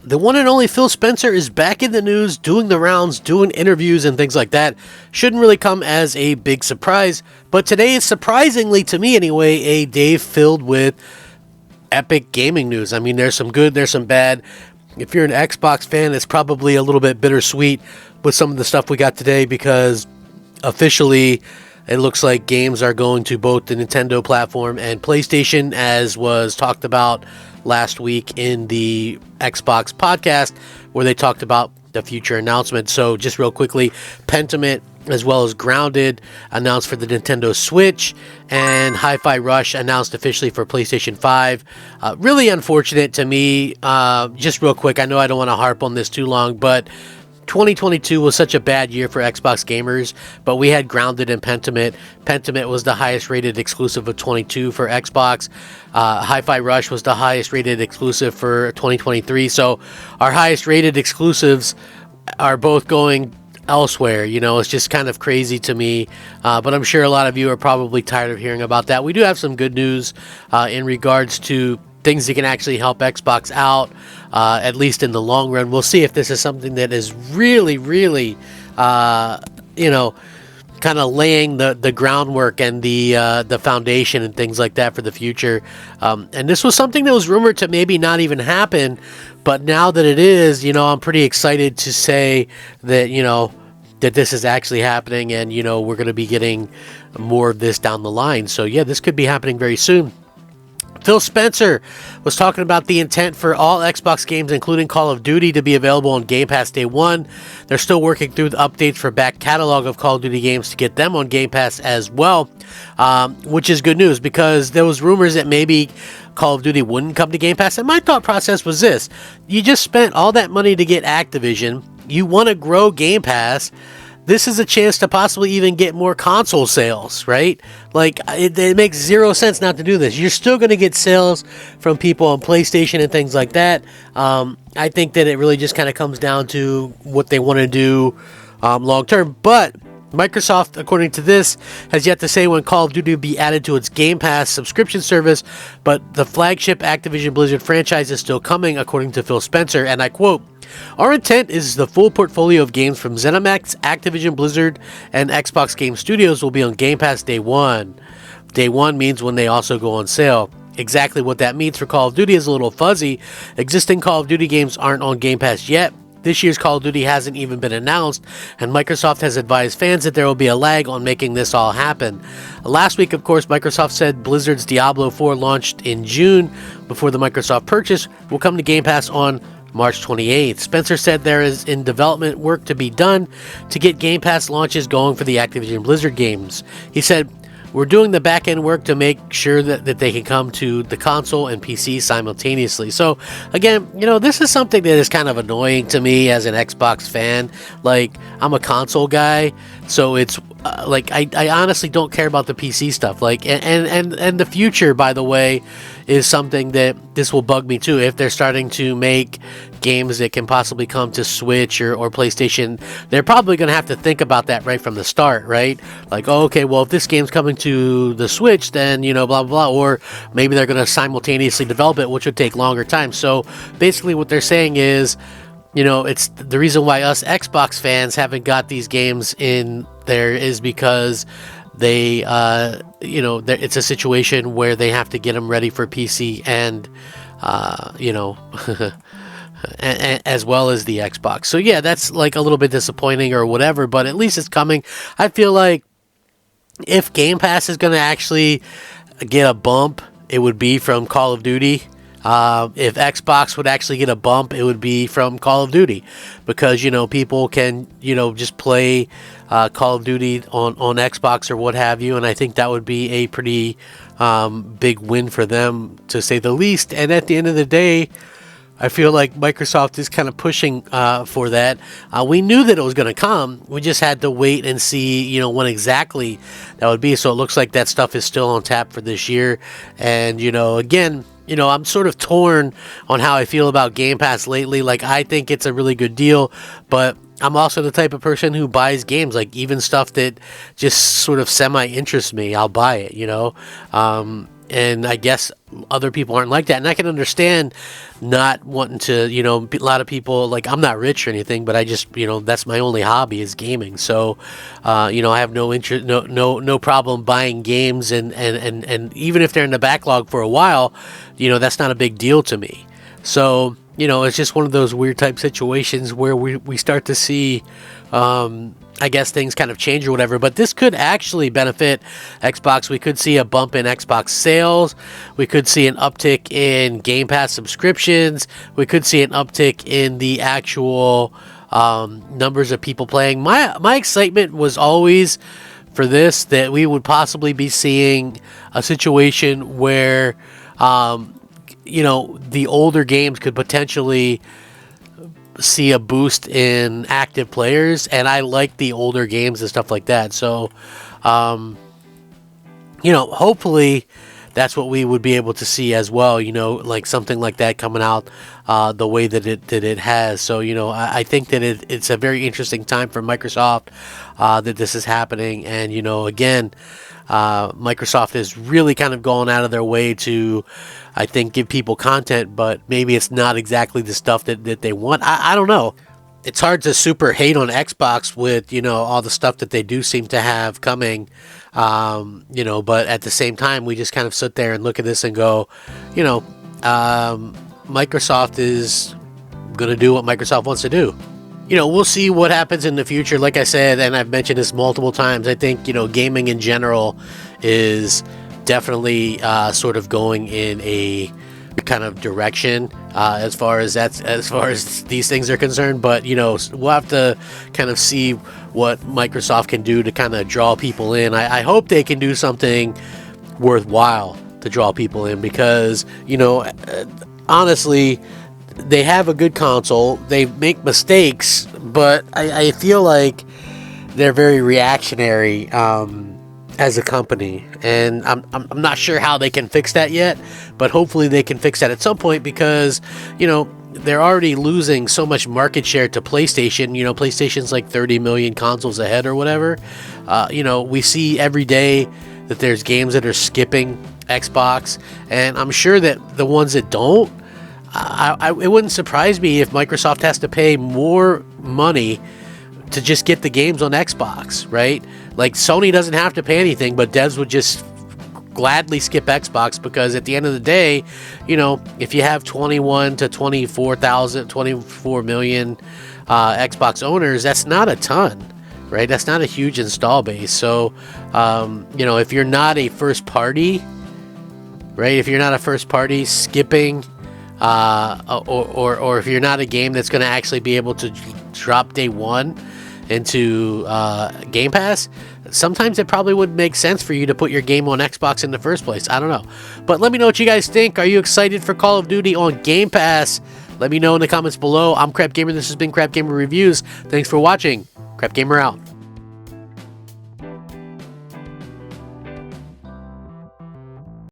The one and only Phil Spencer is back in the news, doing the rounds, doing interviews and things like that. Shouldn't really come as a big surprise, but today is surprisingly, to me anyway, a day filled with epic gaming news. I mean, there's some good, there's some bad. If you're an Xbox fan, it's probably a little bit bittersweet with some of the stuff we got today, because officially it looks like games are going to both the Nintendo platform and PlayStation, as was talked about last week in the Xbox podcast, where they talked about the future announcements. So just real quickly, Pentiment as well as Grounded announced for the Nintendo Switch, and Hi-Fi Rush announced officially for PlayStation 5. Really unfortunate to me. Just real quick, I know I don't want to harp on this too long, but 2022 was such a bad year for Xbox gamers, but we had Grounded and Pentiment. Pentiment was the highest rated exclusive of 22 for Xbox. Hi-Fi Rush was the highest rated exclusive for 2023. So our highest rated exclusives are both going elsewhere. You know, it's just kind of crazy to me, but I'm sure a lot of you are probably tired of hearing about that. We do have some good news in regards to things that can actually help Xbox out, at least in the long run. We'll see if this is something that is really, really, kind of laying the groundwork and the foundation and things like that for the future. And this was something that was rumored to maybe not even happen, but now that it is, I'm pretty excited to say that, that this is actually happening, and, we're going to be getting more of this down the line. So yeah, this could be happening very soon. Phil Spencer was talking about the intent for all Xbox games, including Call of Duty, to be available on Game Pass day one. They're still working through the updates for back catalog of Call of Duty games to get them on Game Pass as well, which is good news, because there was rumors that maybe Call of Duty wouldn't come to Game Pass. And my thought process was this: you just spent all that money to get Activision. You want to grow Game Pass. This is a chance to possibly even get more console sales, right? Like, it makes zero sense not to do this. You're still going to get sales from people on PlayStation and things like that. I think that it really just kind of comes down to what they want to do long term. But Microsoft, according to this, has yet to say when Call of Duty will be added to its Game Pass subscription service, but the flagship Activision Blizzard franchise is still coming, according to Phil Spencer, and I quote, "Our intent is the full portfolio of games from ZeniMax, Activision Blizzard, and Xbox Game Studios will be on Game Pass day one." Day one means when they also go on sale. Exactly what that means for Call of Duty is a little fuzzy. Existing Call of Duty games aren't on Game Pass yet. This year's Call of Duty hasn't even been announced, and Microsoft has advised fans that there will be a lag on making this all happen. Last week, of course, Microsoft said Blizzard's Diablo 4 launched in June before the Microsoft purchase will come to Game Pass on March 28th. Spencer said there is in development work to be done to get Game Pass launches going for the Activision Blizzard games. He said, "We're doing the back-end work to make sure that they can come to the console and PC simultaneously." So, again, this is something that is kind of annoying to me as an Xbox fan. Like, I'm a console guy, so it's I honestly don't care about the PC stuff. Like, and the future, by the way, is something that this will bug me too. If they're starting to make games that can possibly come to Switch or PlayStation, they're probably going to have to think about that right from the start, right? Like, oh, okay, well, if this game's coming to the Switch, then, blah, blah, blah. Or maybe they're going to simultaneously develop it, which would take longer time. So basically what they're saying is, it's the reason why us Xbox fans haven't got these games in there is because they, it's a situation where they have to get them ready for PC and, as well as the Xbox. So yeah, that's like a little bit disappointing or whatever, but at least it's coming. I feel like if Game Pass is going to actually get a bump, it would be from Call of Duty. If Xbox would actually get a bump, it would be from Call of Duty, because, people can, just play Call of Duty on Xbox or what have you, and I think that would be a pretty big win for them, to say the least. And at the end of the day, I feel like Microsoft is kind of pushing for that. We knew that it was going to come. We just had to wait and see, when exactly that would be. So it looks like that stuff is still on tap for this year. And, again, I'm sort of torn on how I feel about Game Pass lately. Like, I think it's a really good deal, but I'm also the type of person who buys games, like even stuff that just sort of semi-interests me, I'll buy it, And I guess other people aren't like that. And I can understand not wanting to, a lot of people, like, I'm not rich or anything, but I just, that's my only hobby is gaming. So, I have no interest, no problem buying games. And even if they're in the backlog for a while, that's not a big deal to me. So, it's just one of those weird type situations where we start to see, I guess things kind of change or whatever, but this could actually benefit Xbox. We could see a bump in Xbox sales. We could see an uptick in Game Pass subscriptions. We could see an uptick in the actual numbers of people playing. My excitement was always for this, that we would possibly be seeing a situation where, the older games could potentially see a boost in active players, and I like the older games and stuff like that. So, hopefully that's what we would be able to see as well. Like something like that coming out the way that it has. So, I think that it's a very interesting time for Microsoft that this is happening, and again. Microsoft is really kind of going out of their way to, I think, give people content, but maybe it's not exactly the stuff that they want. I don't know. It's hard to super hate on Xbox with, all the stuff that they do seem to have coming, but at the same time, we just kind of sit there and look at this and go, Microsoft is going to do what Microsoft wants to do. We'll see what happens in the future. Like I said, and I've mentioned this multiple times, I think, gaming in general is definitely sort of going in a kind of direction as far as these things are concerned. But, we'll have to kind of see what Microsoft can do to kind of draw people in. I hope they can do something worthwhile to draw people in because, honestly, they have a good console. They make mistakes, but I feel like they're very reactionary as a company, and I'm not sure how they can fix that yet. But hopefully they can fix that at some point because they're already losing so much market share to PlayStation. PlayStation's like 30 million consoles ahead or whatever. We see every day that there's games that are skipping Xbox, and I'm sure that the ones that don't. It wouldn't surprise me if Microsoft has to pay more money to just get the games on Xbox, right? Like Sony doesn't have to pay anything, but devs would just gladly skip Xbox because at the end of the day, if you have 21 to 24 million Xbox owners, that's not a ton, right? That's not a huge install base. So, if you're not a first party, right? If you're not a first party, skipping or if you're not a game that's going to actually be able to drop day one into Game Pass, sometimes it probably would make sense for you to put your game on Xbox in the first place. I don't know. But let me know what you guys think. Are you excited for Call of Duty on Game Pass? Let me know in the comments below. I'm Crap Gamer. This has been Crap Gamer Reviews. Thanks for watching. Crap Gamer out.